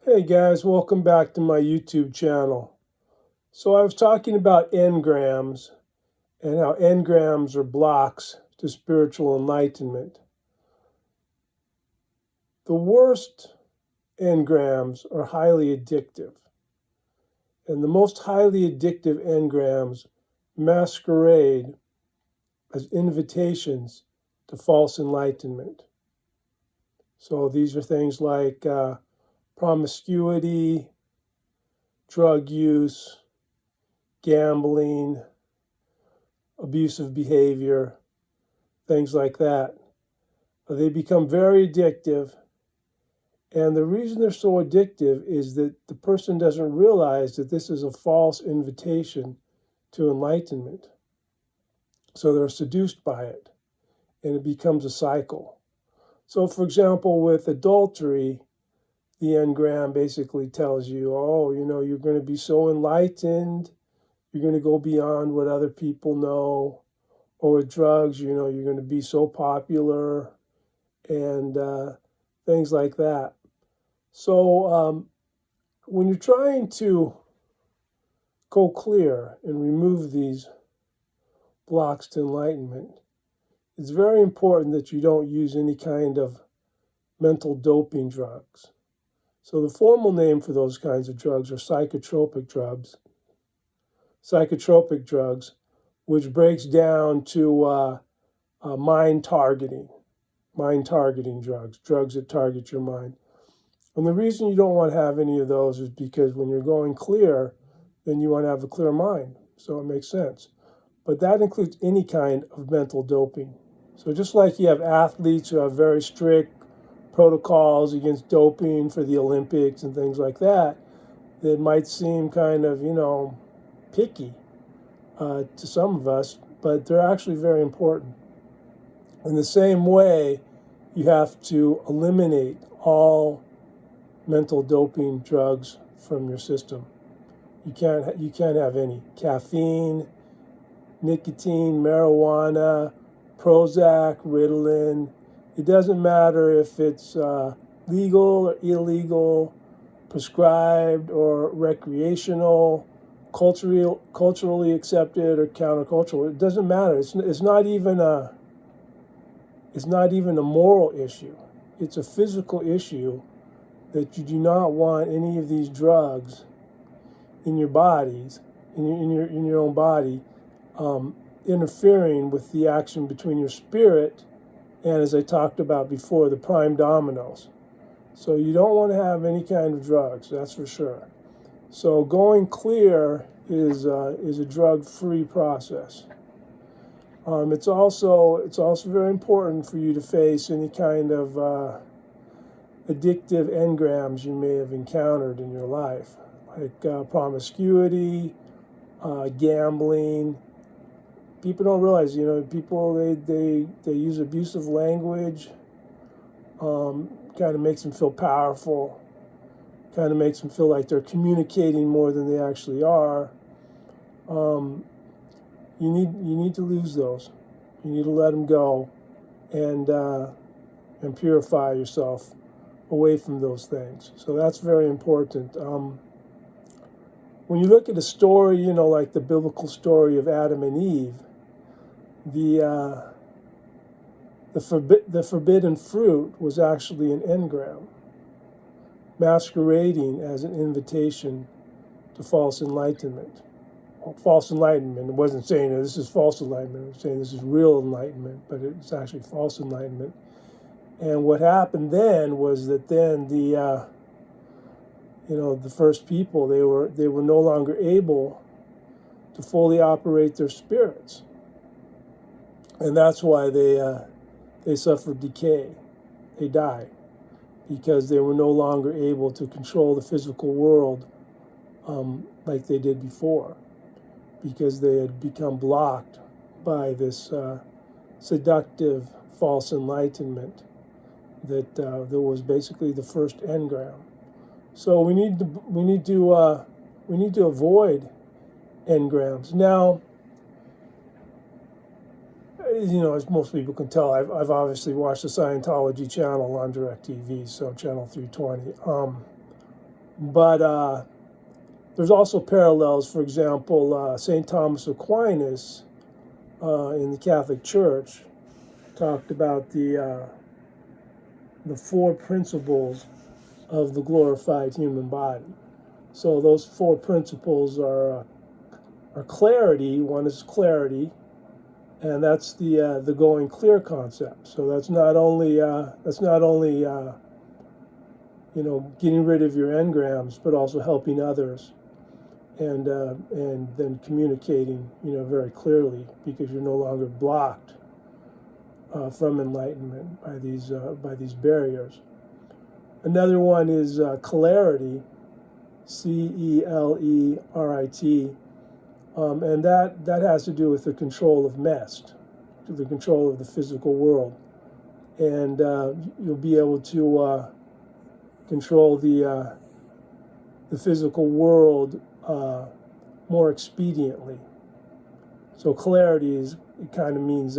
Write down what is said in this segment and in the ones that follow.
Hey guys, welcome back to my YouTube channel. So I was talking about engrams and how engrams are blocks to spiritual enlightenment. The worst engrams are highly addictive, and the most highly addictive engrams masquerade as invitations to false enlightenment. So these are things like promiscuity, drug use, gambling, abusive behavior, things like that. They become very addictive. And the reason they're so addictive is that the person doesn't realize that this is a false invitation to enlightenment. So they're seduced by it, and it becomes a cycle. So, for example, with adultery, the engram basically tells you, you're going to be so enlightened, you're going to go beyond what other people know. Or with drugs, you're going to be so popular, and things like that. So when you're trying to go clear and remove these blocks to enlightenment, it's very important that you don't use any kind of mental doping drugs. So the formal name for those kinds of drugs are psychotropic drugs. Psychotropic drugs, which breaks down to mind targeting drugs that target your mind. And the reason you don't want to have any of those is because when you're going clear, then you want to have a clear mind. So it makes sense. But that includes any kind of mental doping. So just like you have athletes who have very strict protocols against doping for the Olympics and things like that, that might seem kind of, picky to some of us, but they're actually very important. In the same way, you have to eliminate all mental doping drugs from your system. You can't have any caffeine, nicotine, marijuana, Prozac, Ritalin. It doesn't matter if it's legal or illegal, prescribed or recreational, culturally accepted or countercultural. It doesn't matter. It's not even a moral issue. It's a physical issue that you do not want any of these drugs in your bodies, in your own body, interfering with the action between your spirit and, as I talked about before, the prime dominoes. So you don't want to have any kind of drugs, that's for sure. So going clear is a drug-free process. It's also very important for you to face any kind of addictive engrams you may have encountered in your life, like promiscuity, gambling. People don't realize, people they use abusive language. Kind of makes them feel powerful. Kind of makes them feel like they're communicating more than they actually are. You need to lose those. You need to let them go, and purify yourself away from those things. So that's very important. When you look at a story, like the biblical story of Adam and Eve, the forbidden fruit was actually an engram, masquerading as an invitation to false enlightenment. Well, false enlightenment. It wasn't saying this is false enlightenment. It was saying this is real enlightenment, but it's actually false enlightenment. And what happened then was that then the first people, they were no longer able to fully operate their spirits, and that's why they suffered decay. They died because they were no longer able to control the physical world like they did before, because they had become blocked by this seductive false enlightenment that was basically the first engram. So we need to avoid engrams. Now, as most people can tell, I've obviously watched the Scientology channel on DirecTV, so channel 320. But there's also parallels. For example, St. Thomas Aquinas in the Catholic Church talked about the 4 principles of the glorified human body. So those 4 principles are clarity. One is clarity, and that's the going clear concept. So that's not only getting rid of your engrams, but also helping others, and then communicating very clearly, because you're no longer blocked from enlightenment by these barriers. Another one is celerity, celerity, and that has to do with the control of mest, the control of the physical world, and you'll be able to control the physical world more expediently. So celerity means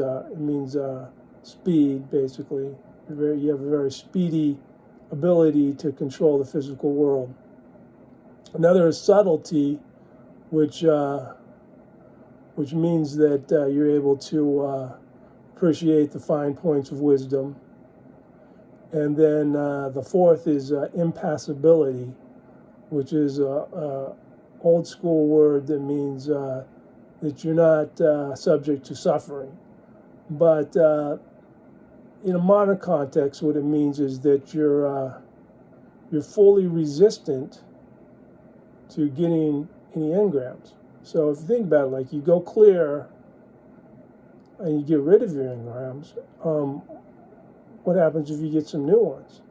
speed, basically. You have a very speedy ability to control the physical world. Another is subtlety, which means that you're able to appreciate the fine points of wisdom. And then the 4th is impassibility, which is a old school word that means that you're not subject to suffering. But in a modern context, what it means is that you're fully resistant to getting any engrams. So if you think about it, like you go clear and you get rid of your engrams, what happens if you get some new ones?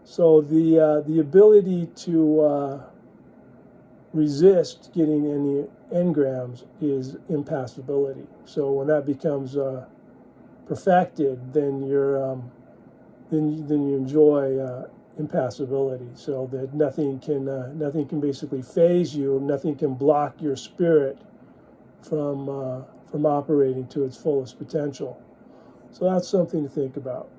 So the ability to resist getting any engrams is impassibility. So when that becomes perfected, then you enjoy impassibility. So that nothing can basically phase you, nothing can block your spirit from operating to its fullest potential. So that's something to think about.